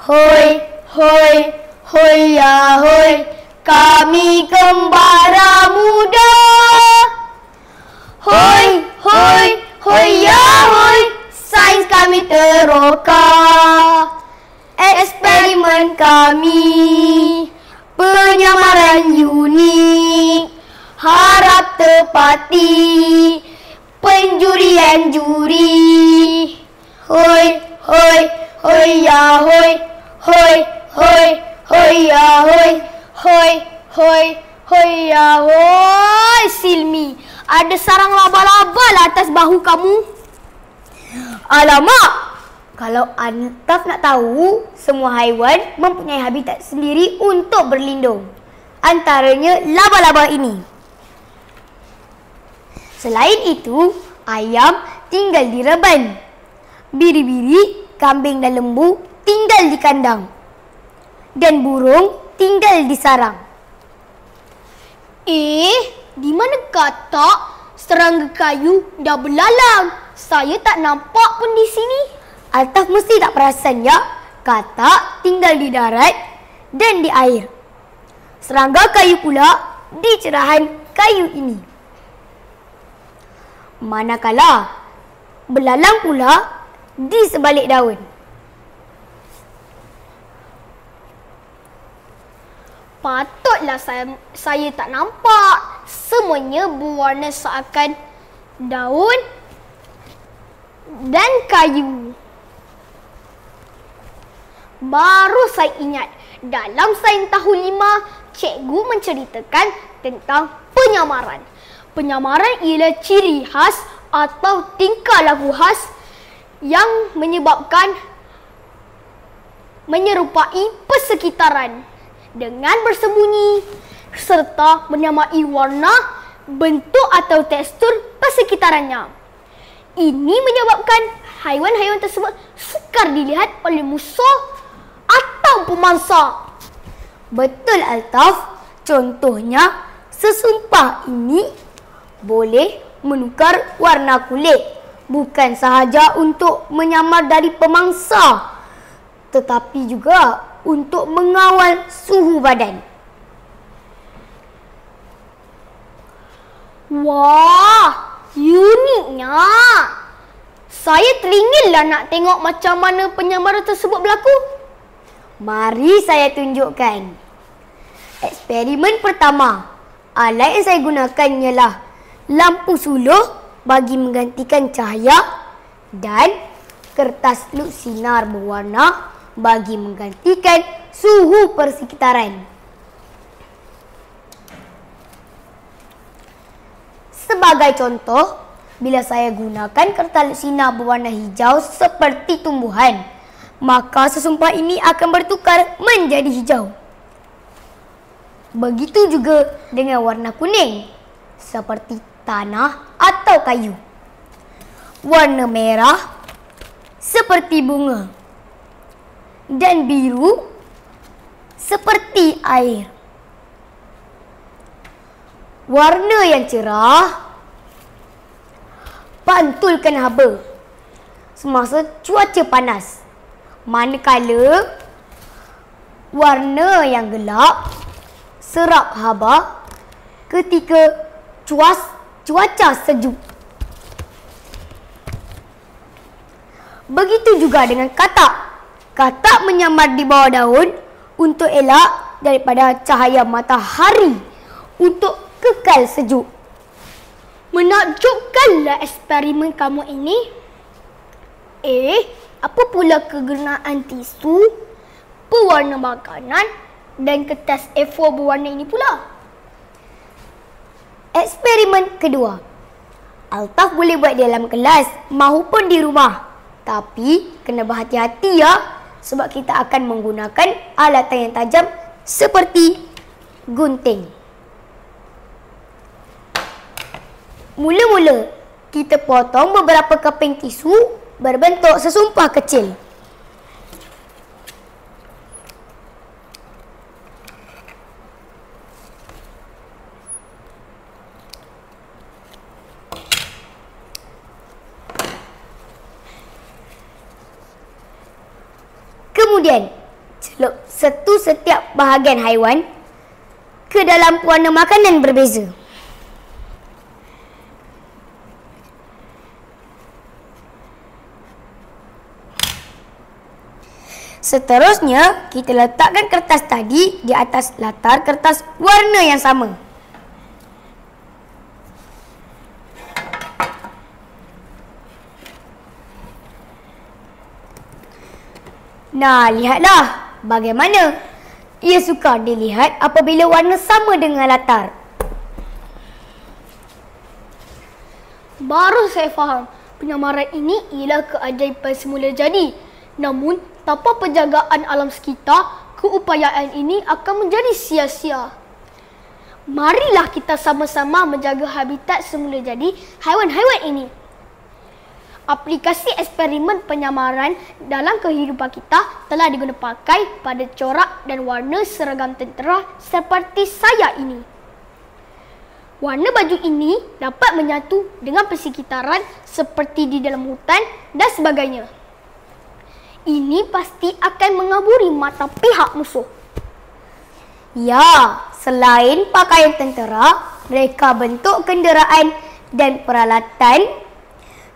Hoi, hoi, hoi ya hoi, kami kembara muda. Hoi, hoi, hoi ya hoi, sains kami teroka. Eksperimen kami, penyamaran unik, harap tepati penjurian juri. Hoi, hoi, hoi ya hoi, hoi, hoi, hoi ya hoi, hoi, hoi, hoi ya hoi. Silmi, ada sarang laba-laba lah atas bahu kamu. Alamak, kalau Altaf nak tahu, semua haiwan mempunyai habitat sendiri untuk berlindung. Antaranya laba-laba ini. Selain itu, ayam tinggal di reban. Biri-biri, kambing dan lembu tinggal di kandang. Dan burung tinggal di sarang. Di mana kata serangga kayu dah belalang? Saya tak nampak pun di sini. Altaf mesti tak perasan ya, katak tinggal di darat dan di air. Serangga kayu pula di cerahan kayu ini. Manakala belalang pula di sebalik daun. Patutlah saya tak nampak. Semuanya berwarna seakan daun dan kayu. Baru saya ingat, dalam sains tahun 5, cikgu menceritakan tentang penyamaran. Penyamaran ialah ciri khas atau tingkah laku khas yang menyerupai persekitaran dengan bersembunyi serta menyamai warna, bentuk atau tekstur persekitarannya. Ini menyebabkan haiwan-haiwan tersebut sukar dilihat oleh musuh atau pemangsa. Betul Altaf, contohnya sesumpah ini boleh menukar warna kulit, bukan sahaja untuk menyamar dari pemangsa, tetapi juga untuk mengawal suhu badan. Wah, uniknya. Saya teringinlah nak tengok macam mana penyamaran tersebut berlaku. Mari saya tunjukkan. Eksperimen pertama, alat yang saya gunakan ialah lampu suluh bagi menggantikan cahaya dan kertas luk sinar berwarna bagi menggantikan suhu persekitaran. Sebagai contoh, bila saya gunakan kertas luk sinar berwarna hijau seperti tumbuhan, maka sesumpah ini akan bertukar menjadi hijau. Begitu juga dengan warna kuning, seperti tanah atau kayu. Warna merah, seperti bunga. Dan biru, seperti air. Warna yang cerah, pantulkan haba semasa cuaca panas. Manakala warna yang gelap, serap haba ketika cuaca sejuk. Begitu juga dengan katak. Katak menyamar di bawah daun untuk elak daripada cahaya matahari untuk kekal sejuk. Menakjubkanlah eksperimen kamu ini. Apa pula kegunaan tisu, pewarna makanan dan kertas A4 berwarna ini pula? Eksperimen kedua. Altaf boleh buat di dalam kelas maupun di rumah. Tapi kena berhati-hati ya, sebab kita akan menggunakan alatan yang tajam seperti gunting. Mula-mula, kita potong beberapa keping tisu berbentuk sesumpah kecil. Kemudian, celup setiap bahagian haiwan ke dalam warna makanan berbeza. Seterusnya, kita letakkan kertas tadi di atas latar kertas warna yang sama. Nah, lihatlah bagaimana ia sukar dilihat apabila warna sama dengan latar. Baru saya faham, penyamaran ini ialah keajaiban semula jadi. Namun, tanpa penjagaan alam sekitar, keupayaan ini akan menjadi sia-sia. Marilah kita sama-sama menjaga habitat semula jadi haiwan-haiwan ini. Aplikasi eksperimen penyamaran dalam kehidupan kita telah digunakan pakai pada corak dan warna seragam tentera seperti saya ini. Warna baju ini dapat menyatu dengan persekitaran seperti di dalam hutan dan sebagainya. Ini pasti akan mengaburi mata pihak musuh. Ya, selain pakaian tentera, mereka bentuk kenderaan dan peralatan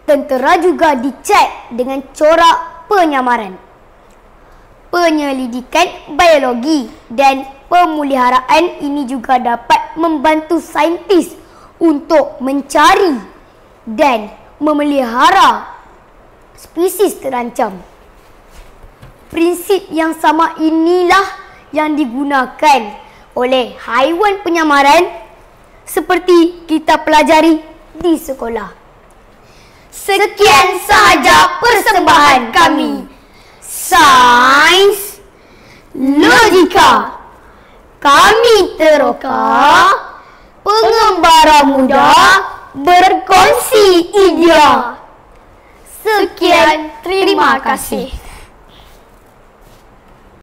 tentera juga dicek dengan corak penyamaran. Penyelidikan biologi dan pemeliharaan ini juga dapat membantu saintis untuk mencari dan memelihara spesies terancam. Prinsip yang sama inilah yang digunakan oleh haiwan penyamaran seperti kita pelajari di sekolah. Sekian sahaja persembahan kami, Sains Logika. Kami teroka, pengembara muda berkongsi idea. Sekian, terima kasih.